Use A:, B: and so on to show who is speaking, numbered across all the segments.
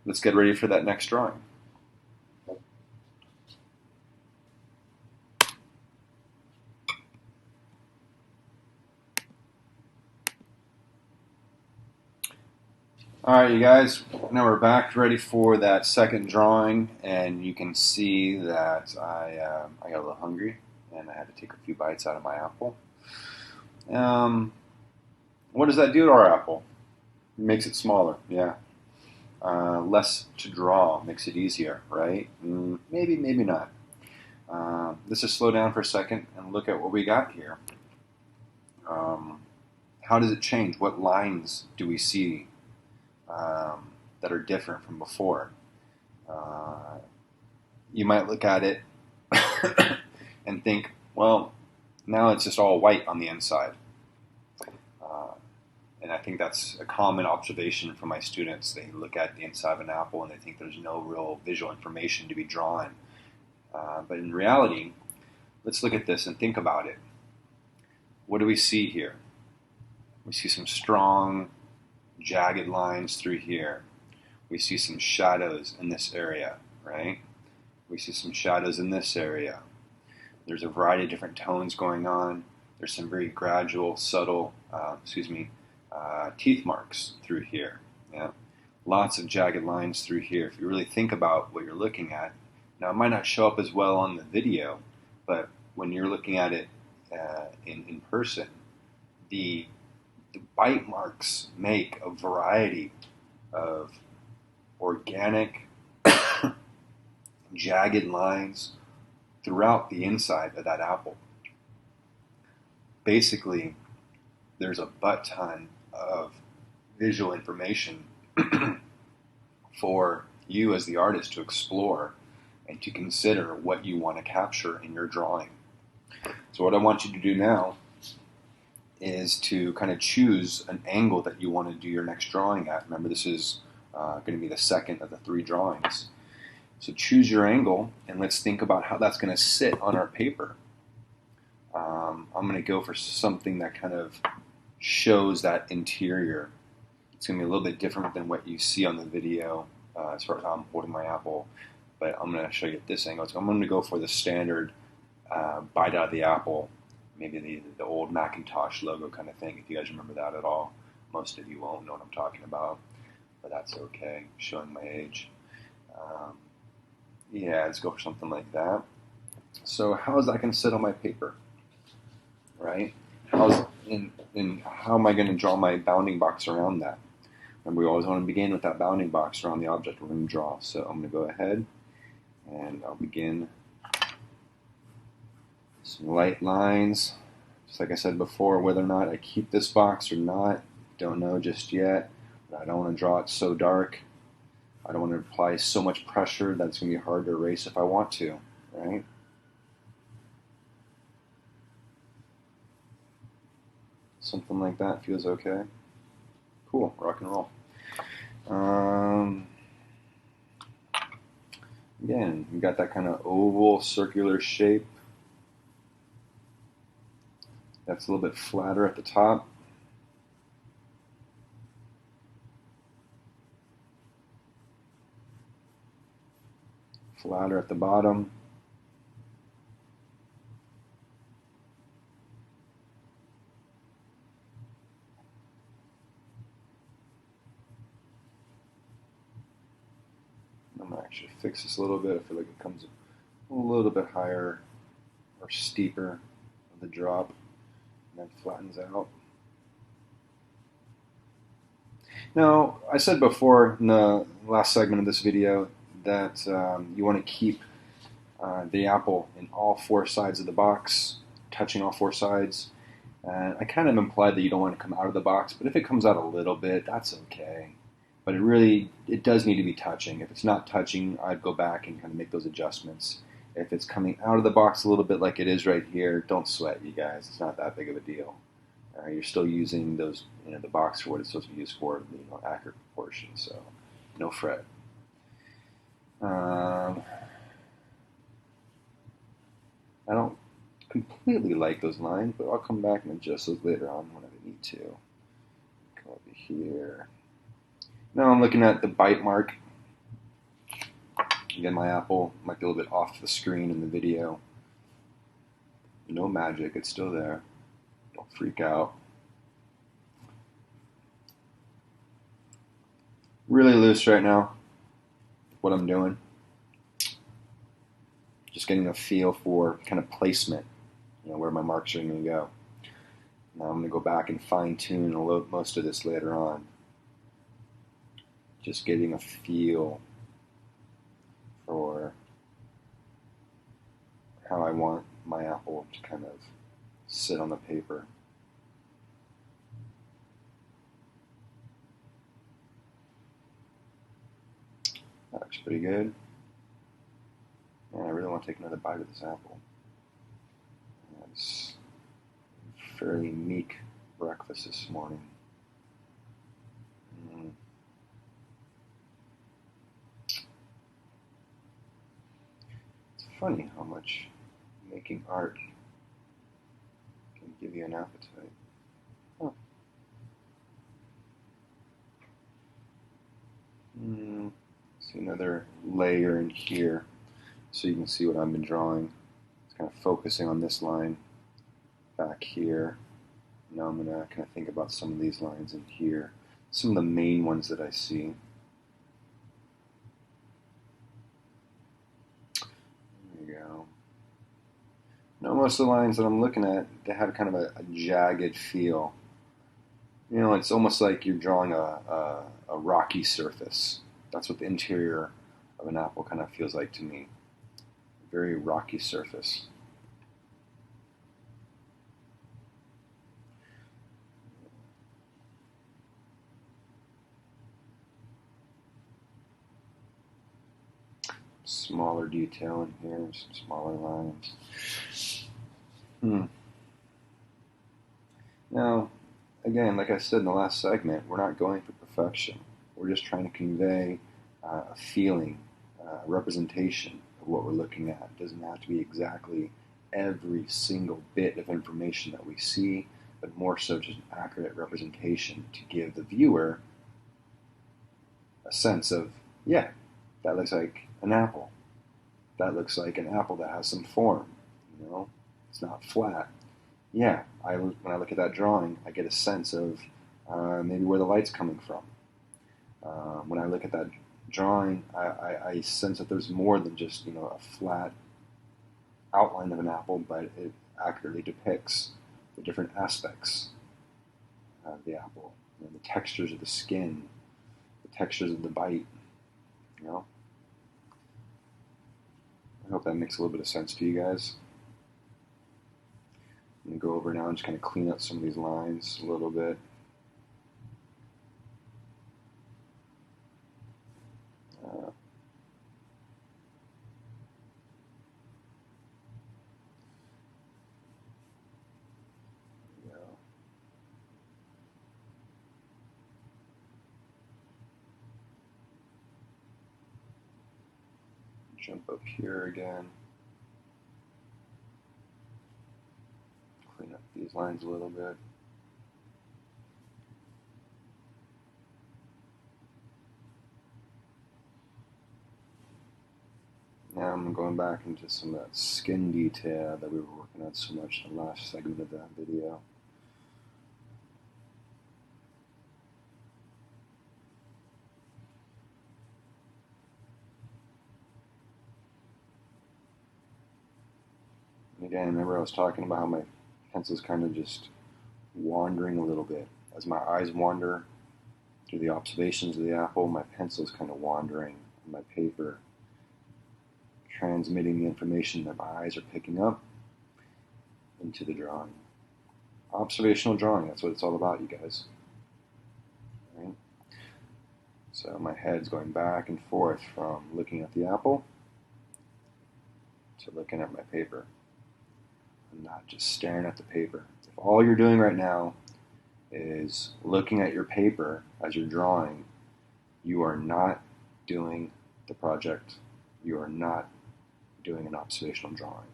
A: let's get ready for that next drawing. Alright, you guys, now we're back ready for that second drawing, and you can see that I got a little hungry and I had to take a few bites out of my apple. What does that do to our apple? It makes it smaller, yeah. Less to draw, makes it easier, right? Maybe, maybe not. Let's just slow down for a second and look at what we got here. How does it change? What lines do we see that are different from before? You might look at it and think, well, now it's just all white on the inside. And I think that's a common observation from my students. They look at the inside of an apple and they think there's no real visual information to be drawn. But in reality, let's look at this and think about it. What do we see here? We see some strong, jagged lines through here. We see some shadows in this area, right? We see some shadows in this area. There's a variety of different tones going on. There's some very gradual, subtle, teeth marks through here. Yeah? Lots of jagged lines through here. If you really think about what you're looking at, now it might not show up as well on the video, but when you're looking at it in person, the bite marks make a variety of organic, jagged lines throughout the inside of that apple. Basically, there's a butt ton of visual information for you as the artist to explore and to consider what you want to capture in your drawing. So what I want you to do now is to kind of choose an angle that you want to do your next drawing at. Remember, this is going to be the second of the 3 drawings. So choose your angle, and let's think about how that's going to sit on our paper. I'm going to go for something that kind of shows that interior. It's going to be a little bit different than what you see on the video as far as I'm holding my apple, but I'm going to show you at this angle. So I'm going to go for the standard bite out of the apple, maybe the old Macintosh logo kind of thing, if you guys remember that at all. Most of you won't know what I'm talking about, but that's okay, showing my age. Yeah, let's go for something like that. So how is that going to sit on my paper, right? How am I going to draw my bounding box around that? And we always want to begin with that bounding box around the object we're going to draw. So I'm going to go ahead and I'll begin some light lines. Just like I said before, whether or not I keep this box or not, don't know just yet. But I don't want to draw it so dark. I don't want to apply so much pressure that it's going to be hard to erase if I want to, right? Something like that feels okay. Cool, rock and roll. Again, we got that kind of oval, circular shape. That's a little bit flatter at the top. Flatter at the bottom. I'm going to actually fix this a little bit. I feel like it comes a little bit higher or steeper of the drop, and then flattens out. Now, I said before in the last segment of this video that you want to keep the apple in all 4 sides of the box, touching all 4 sides. I kind of implied that you don't want to come out of the box, but if it comes out a little bit, that's okay. But it does need to be touching. If it's not touching, I'd go back and kind of make those adjustments. If it's coming out of the box a little bit like it is right here, don't sweat, you guys. It's not that big of a deal. You're still using those, the box for what it's supposed to be used for, accurate proportion. So, no fret. I don't completely like those lines, but I'll come back and adjust those later on when I need to. Come over here. Now I'm looking at the bite mark Again, my apple might be a little bit off the screen in the video. No magic, it's still there. Don't freak out. Really loose right now, what I'm doing. Just getting a feel for kind of placement, where my marks are going to go. Now I'm going to go back and fine tune most of this later on. Just getting a feel for how I want my apple to kind of sit on the paper. That looks pretty good. Man, I really want to take another bite of this apple. It's a fairly meek breakfast this morning. It's funny how much making art can give you an appetite. Huh. See another layer in here so you can see what I've been drawing. It's kind of focusing on this line back here. Now I'm going to kind of think about some of these lines in here, some of the main ones that I see. There you go. Now most of the lines that I'm looking at, they have kind of a jagged feel. It's almost like you're drawing a rocky surface. That's what the interior of an apple kind of feels like to me. A very rocky surface. Smaller detail in here, some smaller lines. Now, again, like I said in the last segment, we're not going for perfection. We're just trying to convey a feeling, a representation of what we're looking at. It doesn't have to be exactly every single bit of information that we see, but more so just an accurate representation to give the viewer a sense of, yeah, that looks like an apple. That looks like an apple that has some form. It's not flat. Yeah, when I look at that drawing, I get a sense of maybe where the light's coming from. When I look at that drawing, I sense that there's more than just a flat outline of an apple, but it accurately depicts the different aspects of the apple. The textures of the skin, the textures of the bite. I hope that makes a little bit of sense to you guys. I'm going to go over now and just kind of clean up some of these lines a little bit. Jump up here again. Clean up these lines a little bit. Now I'm going back into some of that skin detail that we were working on so much in the last segment of that video. Again, remember I was talking about how my pencil's kind of just wandering a little bit. As my eyes wander through the observations of the apple, my pencil's kind of wandering on my paper, transmitting the information that my eyes are picking up into the drawing. Observational drawing, that's what it's all about, you guys. Right? So my head's going back and forth from looking at the apple to looking at my paper. I'm not just staring at the paper. If all you're doing right now is looking at your paper as you're drawing, you are not doing the project. You are not doing an observational drawing.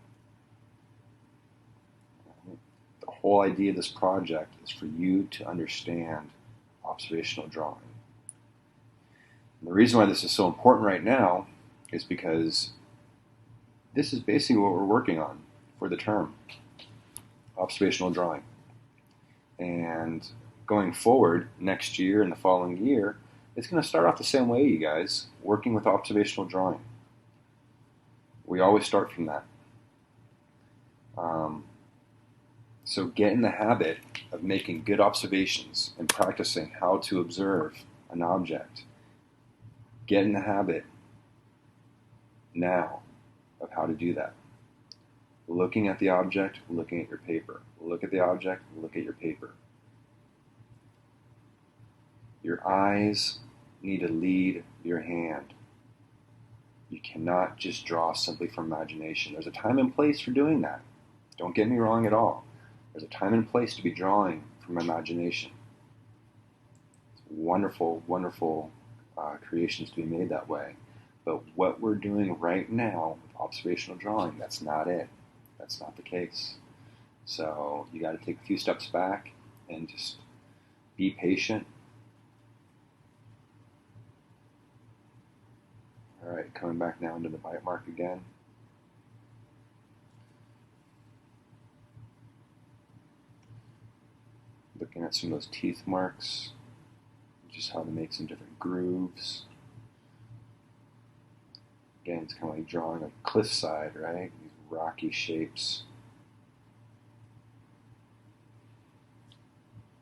A: The whole idea of this project is for you to understand observational drawing. And the reason why this is so important right now is because this is basically what we're working on for the term, observational drawing. And going forward next year and the following year, it's going to start off the same way, you guys, working with observational drawing. We always start from that. So get in the habit of making good observations and practicing how to observe an object. Get in the habit now of how to do that. Looking at the object, looking at your paper. Look at the object, look at your paper. Your eyes need to lead your hand. You cannot just draw simply from imagination. There's a time and place for doing that. Don't get me wrong at all. There's a time and place to be drawing from imagination. It's wonderful, wonderful creations to be made that way. But what we're doing right now with observational drawing, that's not it. That's not the case. So you got to take a few steps back and just be patient. All right, coming back now into the bite mark again. Looking at some of those teeth marks, just how to make some different grooves. Again, it's kind of like drawing a cliffside, right? These rocky shapes.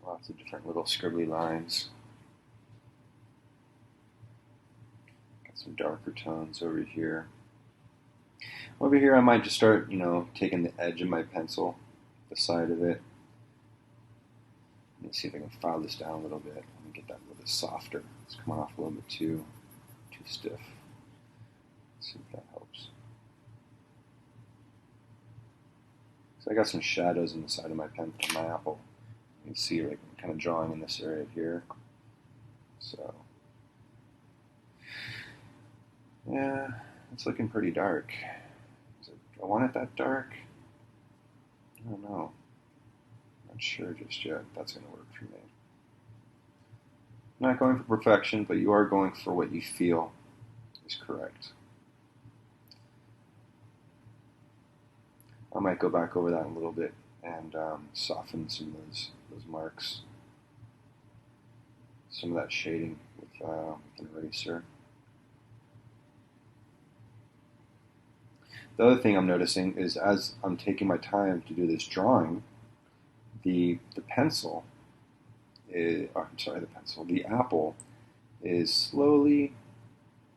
A: Lots of different little scribbly lines. Got some darker tones over here. Over here I might just start, taking the edge of my pencil, the side of it. Let me see if I can file this down a little bit. Let me get that a little bit softer. It's coming off a little bit too stiff. Let's see if that helps. So I got some shadows on the side of my pen from my apple. You can see like I'm kind of drawing in this area here. So yeah, it's looking pretty dark. Do I want it that dark? I don't know. Not sure just yet if that's going to work for me. I'm not going for perfection, but you are going for what you feel is correct. I might go back over that a little bit and soften some of those marks, some of that shading with an eraser. The other thing I'm noticing is as I'm taking my time to do this drawing, the apple is slowly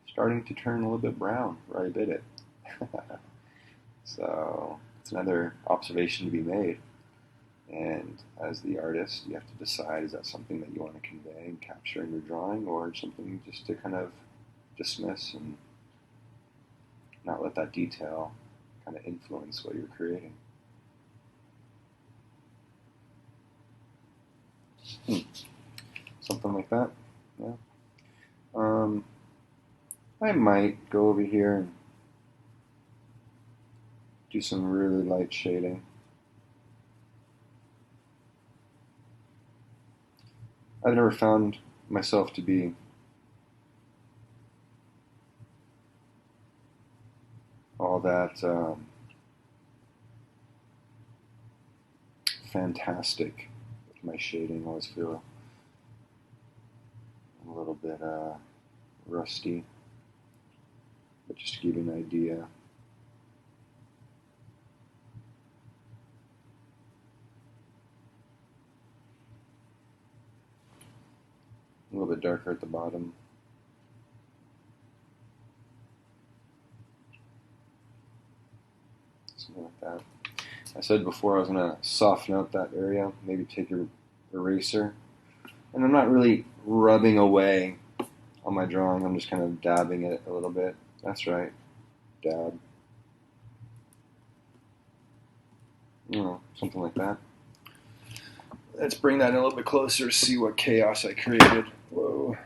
A: starting to turn a little bit brown where I bit it. So it's another observation to be made. And as the artist, you have to decide, is that something that you want to convey and capture in your drawing, or something just to kind of dismiss and not let that detail kind of influence what you're creating. Something like that. Yeah. I might go over here and do some really light shading. I've never found myself to be all that fantastic with my shading. I always feel a little bit rusty, but just to give you an idea. A little bit darker at the bottom. Something like that. I said before I was going to soften out that area, maybe take your eraser. And I'm not really rubbing away on my drawing, I'm just kind of dabbing it a little bit. That's right, dab. Something like that. Let's bring that in a little bit closer, see what chaos I created. Whoa,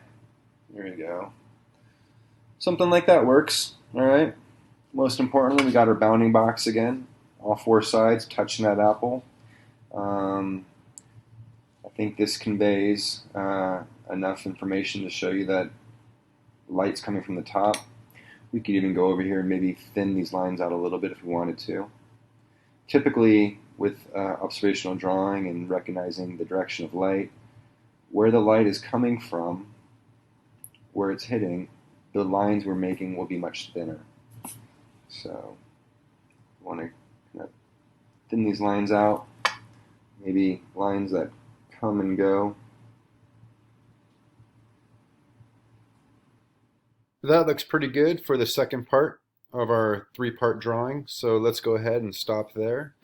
A: there you go. Something like that works, all right? Most importantly, we got our bounding box again, all four sides touching that apple. I think this conveys enough information to show you that light's coming from the top. We could even go over here and maybe thin these lines out a little bit if we wanted to. Typically, with observational drawing and recognizing the direction of light, where the light is coming from, where it's hitting, the lines we're making will be much thinner. So, I want to kind of thin these lines out, maybe lines that come and go.
B: That looks pretty good for the second part of our three-part drawing. So let's go ahead and stop there.